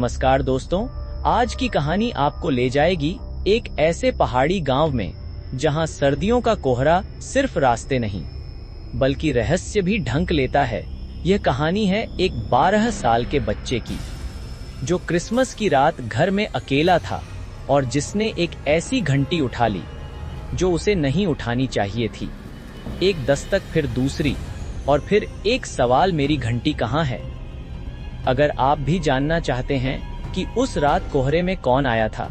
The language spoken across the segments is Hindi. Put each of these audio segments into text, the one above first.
नमस्कार दोस्तों, आज की कहानी आपको ले जाएगी एक ऐसे पहाड़ी गांव में जहां सर्दियों का कोहरा सिर्फ रास्ते नहीं बल्कि रहस्य भी ढंक लेता है। यह कहानी है एक 12 साल के बच्चे की जो क्रिसमस की रात घर में अकेला था और जिसने एक ऐसी घंटी उठा ली जो उसे नहीं उठानी चाहिए थी। एक दस्तक, फिर दूसरी और फिर एक सवाल, मेरी घंटी कहाँ है? अगर आप भी जानना चाहते हैं कि उस रात कोहरे में कौन आया था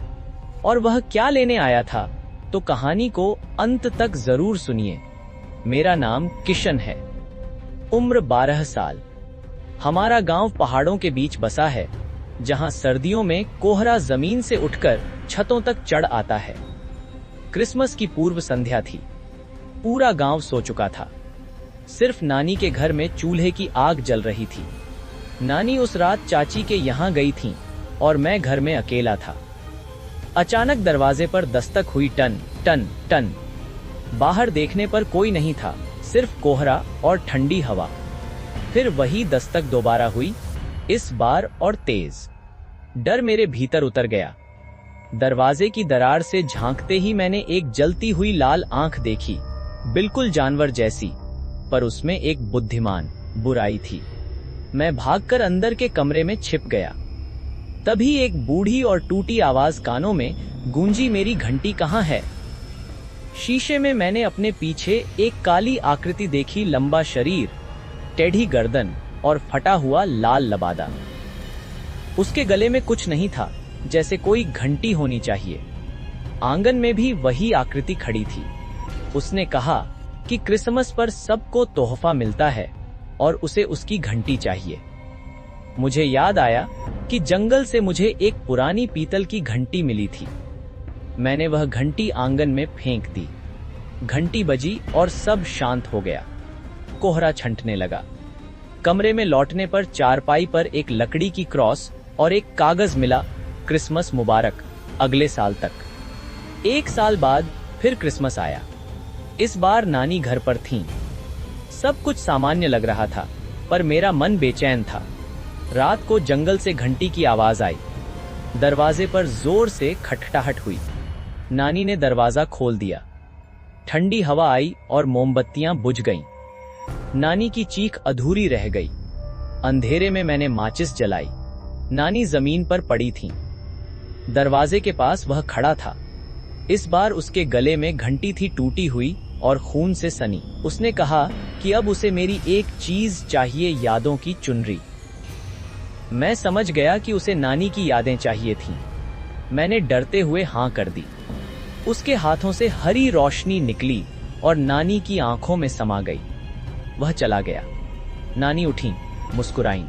और वह क्या लेने आया था, तो कहानी को अंत तक जरूर सुनिए। मेरा नाम किशन है, उम्र 12 साल। हमारा गांव पहाड़ों के बीच बसा है, जहां सर्दियों में कोहरा जमीन से उठकर छतों तक चढ़ आता है। क्रिसमस की पूर्व संध्या थी। पूरा गांव सो चुका था। सिर्फ नानी के घर में चूल्हे की आग जल रही थी। नानी उस रात चाची के यहाँ गई थीं और मैं घर में अकेला था। अचानक दरवाजे पर दस्तक हुई, टन टन टन। बाहर देखने पर कोई नहीं था, सिर्फ कोहरा और ठंडी हवा। फिर वही दस्तक दोबारा हुई, इस बार और तेज। डर मेरे भीतर उतर गया। दरवाजे की दरार से झांकते ही मैंने एक जलती हुई लाल आंख देखी, बिल्कुल जानवर जैसी, पर उसमें एक बुद्धिमान बुराई थी। मैं भागकर अंदर के कमरे में छिप गया। तभी एक बूढ़ी और टूटी आवाज कानों में गूंजी, मेरी घंटी कहाँ है? शीशे में मैंने अपने पीछे एक काली आकृति देखी, लंबा शरीर, टेढ़ी गर्दन और फटा हुआ लाल लबादा। उसके गले में कुछ नहीं था, जैसे कोई घंटी होनी चाहिए। आंगन में भी वही आकृति खड़ी थी। उसने कहा कि क्रिसमस पर सबको तोहफा मिलता है और उसे उसकी घंटी चाहिए। मुझे याद आया कि जंगल से मुझे एक पुरानी पीतल की घंटी मिली थी। मैंने वह घंटी आंगन में फेंक दी। घंटी बजी और सब शांत हो गया। कोहरा छंटने लगा। कमरे में लौटने पर चारपाई पर एक लकड़ी की क्रॉस और एक कागज मिला, क्रिसमस मुबारक, अगले साल तक। 1 साल बाद फिर क्रिसमस आया। इस बार नानी घर पर थीं। सब कुछ सामान्य लग रहा था, पर मेरा मन बेचैन था। रात को जंगल से घंटी की आवाज आई। दरवाजे पर जोर से खटखटाहट हुई। नानी ने दरवाजा खोल दिया। ठंडी हवा आई और मोमबत्तियां बुझ गईं। नानी की चीख अधूरी रह गई। अंधेरे में मैंने माचिस जलाई। नानी जमीन पर पड़ी थीं। दरवाजे के पास वह खड़ा था। इस बार उसके गले में घंटी थी, टूटी हुई और खून से सनी। उसने कहा कि अब उसे मेरी एक चीज चाहिए, यादों की चुनरी। मैं समझ गया कि उसे नानी की यादें चाहिए थीं। मैंने डरते हुए हां कर दी। उसके हाथों से हरी रोशनी निकली और नानी की आंखों में समा गई। वह चला गया। नानी उठी, मुस्कुराईं,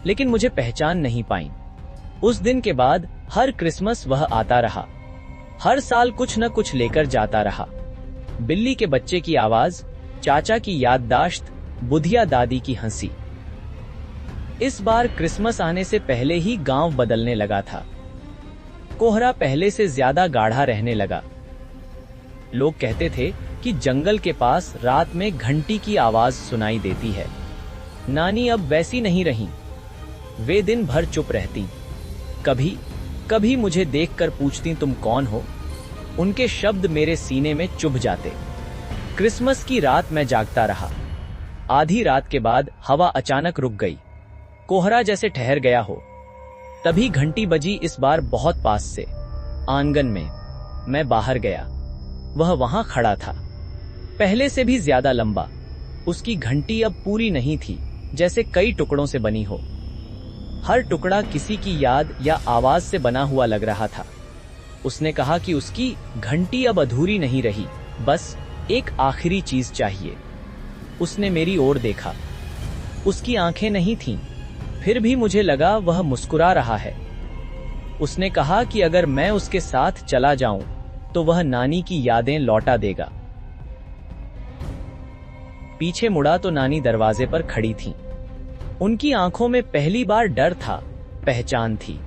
लेकिन मुझे पहचान नहीं पाईं। उस दिन के बाद हर क्रिसमस वह आता रहा। हर साल कुछ न कुछ लेकर जाता रहा। बिल्ली के बच्चे की आवाज, चाचा की याददाश्त, बुधिया दादी की हंसी। इस बार क्रिसमस आने से पहले ही गांव बदलने लगा था। कोहरा पहले से ज्यादा गाढ़ा रहने लगा। लोग कहते थे कि जंगल के पास रात में घंटी की आवाज सुनाई देती है। नानी अब वैसी नहीं रही। वे दिन भर चुप रहती। कभी कभी मुझे देखकर पूछती, तुम कौन हो? उनके शब्द मेरे सीने में चुभ जाते। क्रिसमस की रात मैं जागता रहा। आधी रात के बाद हवा अचानक रुक गई। कोहरा जैसे ठहर गया हो। तभी घंटी बजी, इस बार बहुत पास से, आंगन में। मैं बाहर गया। वह वहां खड़ा था, पहले से भी ज्यादा लंबा। उसकी घंटी अब पूरी नहीं थी, जैसे कई टुकड़ों से बनी हो। हर टुकड़ा किसी की याद या आवाज से बना हुआ लग रहा था। उसने कहा कि उसकी घंटी अब अधूरी नहीं रही, बस एक आखिरी चीज चाहिए। उसने मेरी ओर देखा। उसकी आंखें नहीं थीं, फिर भी मुझे लगा वह मुस्कुरा रहा है। उसने कहा कि अगर मैं उसके साथ चला जाऊं तो वह नानी की यादें लौटा देगा। पीछे मुड़ा तो नानी दरवाजे पर खड़ी थीं। उनकी आंखों में पहली बार डर था, पहचान थी।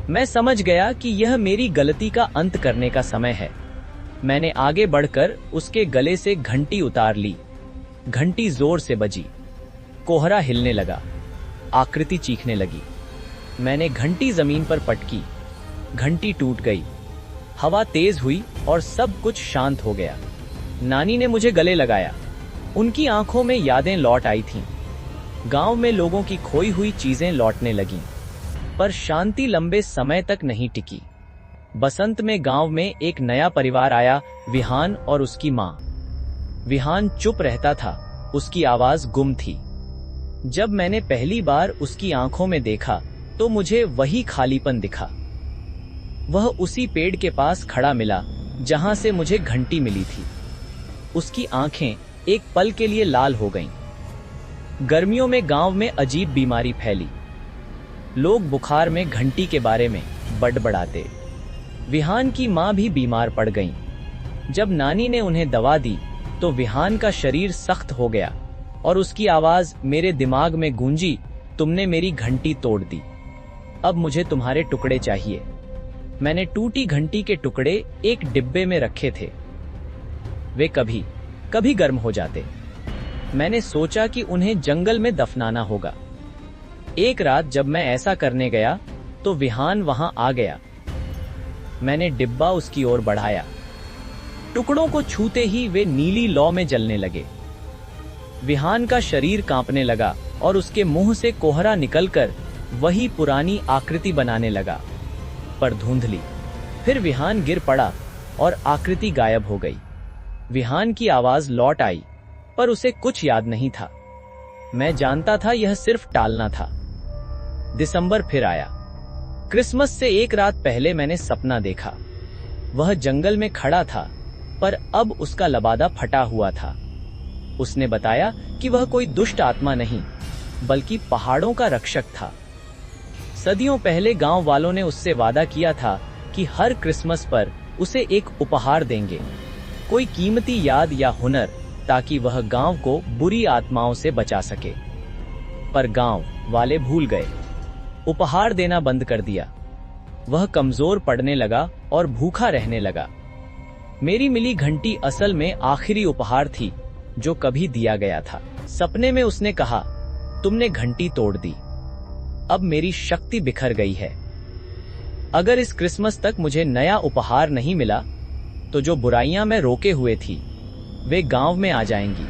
मैं समझ गया कि यह मेरी गलती का अंत करने का समय है। मैंने आगे बढ़कर उसके गले से घंटी उतार ली। घंटी जोर से बजी। कोहरा हिलने लगा। आकृति चीखने लगी। मैंने घंटी जमीन पर पटकी, घंटी टूट गई, हवा तेज हुई और सब कुछ शांत हो गया। नानी ने मुझे गले लगाया, उनकी आंखों में यादें लौट आई थीं। गांव में लोगों की खोई हुई चीजें लौटने लगीं, पर शांति लंबे समय तक नहीं टिकी। बसंत में गांव में एक नया परिवार आया, विहान और उसकी मां। विहान चुप रहता था, उसकी आवाज गुम थी। जब मैंने पहली बार उसकी आंखों में देखा तो मुझे वही खालीपन दिखा। वह उसी पेड़ के पास खड़ा मिला जहां से मुझे घंटी मिली थी। उसकी आंखें एक पल के लिए लाल हो गईं। गर्मियों में गांव में अजीब बीमारी फैली। लोग बुखार में घंटी के बारे में बड़बड़ाते। विहान की मां भी बीमार पड़ गईं। जब नानी ने उन्हें दवा दी तो विहान का शरीर सख्त हो गया और उसकी आवाज मेरे दिमाग में गूंजी, तुमने मेरी घंटी तोड़ दी, अब मुझे तुम्हारे टुकड़े चाहिए। मैंने टूटी घंटी के टुकड़े एक डिब्बे में रखे थे। वे कभी कभी गर्म हो जाते। मैंने सोचा कि उन्हें जंगल में दफनाना होगा। एक रात जब मैं ऐसा करने गया तो विहान वहां आ गया। मैंने डिब्बा उसकी ओर बढ़ाया। टुकड़ों को छूते ही वे नीली लौ में जलने लगे। विहान का शरीर कांपने लगा और उसके मुंह से कोहरा निकलकर वही पुरानी आकृति बनाने लगा, पर धुंधली। फिर विहान गिर पड़ा और आकृति गायब हो गई। विहान की आवाज लौट आई, पर उसे कुछ याद नहीं था। मैं जानता था यह सिर्फ टालना था। दिसंबर फिर आया। क्रिसमस से एक रात पहले मैंने सपना देखा। वह जंगल में खड़ा था, पर अब उसका लबादा फटा हुआ था। उसने बताया कि वह कोई दुष्ट आत्मा नहीं, बल्कि पहाड़ों का रक्षक था। सदियों पहले गांव वालों ने उससे वादा किया था कि हर क्रिसमस पर उसे एक उपहार देंगे, कोई कीमती याद या हुनर, ताकि वह गांव को बुरी आत्माओं से बचा सके। पर गांव वाले भूल गए, उपहार देना बंद कर दिया। वह कमजोर पड़ने लगा और भूखा रहने लगा। मेरी मिली घंटी असल में आखिरी उपहार थी जो कभी दिया गया था। सपने में उसने कहा, तुमने घंटी तोड़ दी, अब मेरी शक्ति बिखर गई है। अगर इस क्रिसमस तक मुझे नया उपहार नहीं मिला तो जो बुराइयां मैं रोके हुए थी वे गांव में आ जाएंगी।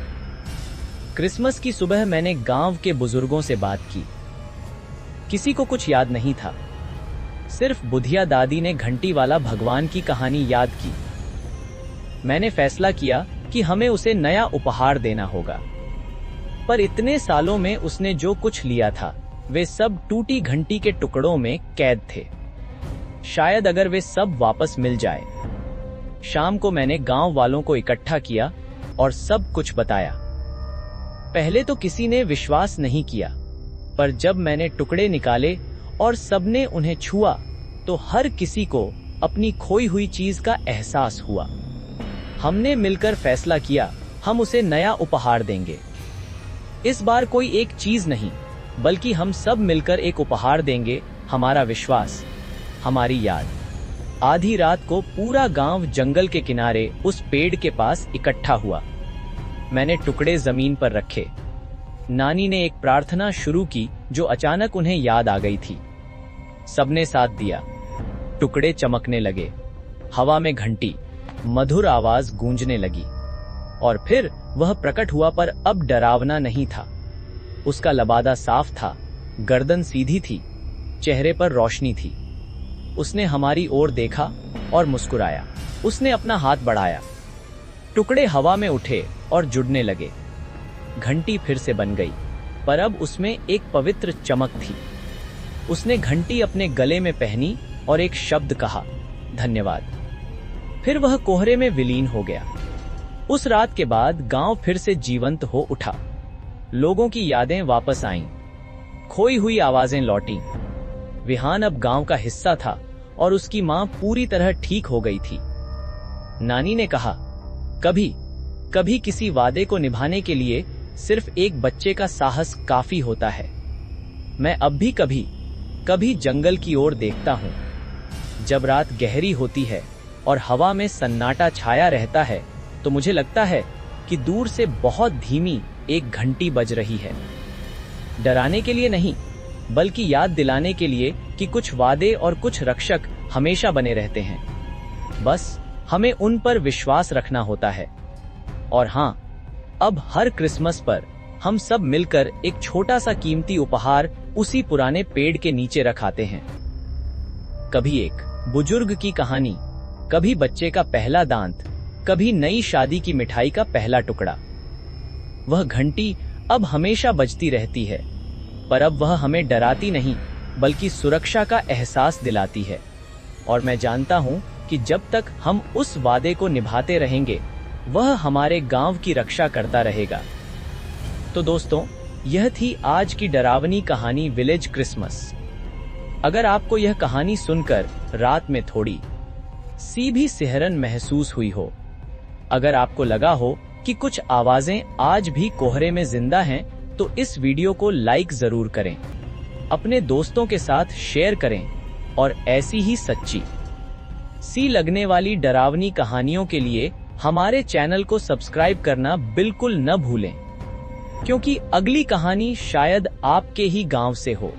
क्रिसमस की सुबह मैंने गांव के बुजुर्गों से बात की। किसी को कुछ याद नहीं था, सिर्फ बुधिया दादी ने घंटी वाला भगवान की कहानी याद की। मैंने फैसला किया कि हमें उसे नया उपहार देना होगा। पर इतने सालों में उसने जो कुछ लिया था वे सब टूटी घंटी के टुकड़ों में कैद थे। शायद अगर वे सब वापस मिल जाए। शाम को मैंने गांव वालों को इकट्ठा किया और सब कुछ बताया। पहले तो किसी ने विश्वास नहीं किया, पर जब मैंने टुकड़े निकाले और सबने उन्हें छुआ तो हर किसी को अपनी खोई हुई चीज का एहसास हुआ। हमने मिलकर फैसला किया, हम उसे नया उपहार देंगे। इस बार कोई एक चीज नहीं, बल्कि हम सब मिलकर एक उपहार देंगे, हमारा विश्वास, हमारी याद। आधी रात को पूरा गांव जंगल के किनारे उस पेड़ के पास इकट्ठा हुआ। मैंने टुकड़े जमीन पर रखे। नानी ने एक प्रार्थना शुरू की जो अचानक उन्हें याद आ गई थी। सबने साथ दिया। टुकड़े चमकने लगे। हवा में घंटी मधुर आवाज गूंजने लगी और फिर वह प्रकट हुआ, पर अब डरावना नहीं था। उसका लबादा साफ था, गर्दन सीधी थी, चेहरे पर रोशनी थी। उसने हमारी ओर देखा और मुस्कुराया। उसने अपना हाथ बढ़ाया। टुकड़े हवा में उठे और जुड़ने लगे। घंटी फिर से बन गई, पर अब उसमें एक पवित्र चमक थी। उसने घंटी अपने गले में पहनी और एक शब्द कहा, धन्यवाद। फिर वह कोहरे में विलीन हो गया। उस रात के बाद गांव फिर से जीवंत हो उठा। लोगों की यादें वापस आईं, खोई हुई आवाजें लौटीं। विहान अब गांव का हिस्सा था और उसकी मां पूरी तरह ठीक हो गई थी। नानी ने कहा, कभी कभी किसी वादे को निभाने के लिए सिर्फ एक बच्चे का साहस काफी होता है। मैं अब भी कभी कभी जंगल की ओर देखता हूं। जब रात गहरी होती है और हवा में सन्नाटा छाया रहता है तो मुझे लगता है कि दूर से बहुत धीमी एक घंटी बज रही है। डराने के लिए नहीं, बल्कि याद दिलाने के लिए कि कुछ वादे और कुछ रक्षक हमेशा बने रहते हैं। बस हमें उन पर विश्वास रखना होता है। और हाँ, अब हर क्रिसमस पर हम सब मिलकर एक छोटा सा कीमती उपहार उसी पुराने पेड़ के नीचे रखाते हैं। कभी एक बुजुर्ग की कहानी, कभी बच्चे का पहला दांत, कभी नई शादी की मिठाई का पहला टुकड़ा। वह घंटी अब हमेशा बजती रहती है, पर अब वह हमें डराती नहीं बल्कि सुरक्षा का एहसास दिलाती है। और मैं जानता हूं कि जब तक हम उस वादे को निभाते रहेंगे, वह हमारे गांव की रक्षा करता रहेगा। तो दोस्तों, यह थी आज की डरावनी कहानी विलेज क्रिसमस। अगर आपको यह कहानी सुनकर रात में थोड़ी सी भी सिहरन महसूस हुई हो, अगर आपको लगा हो कि कुछ आवाजें आज भी कोहरे में जिंदा हैं, तो इस वीडियो को लाइक जरूर करें, अपने दोस्तों के साथ शेयर करें और ऐसी ही सच्ची सी लगने वाली डरावनी कहानियों के लिए हमारे चैनल को सब्सक्राइब करना बिल्कुल न भूलें, क्योंकि अगली कहानी शायद आपके ही गांव से हो।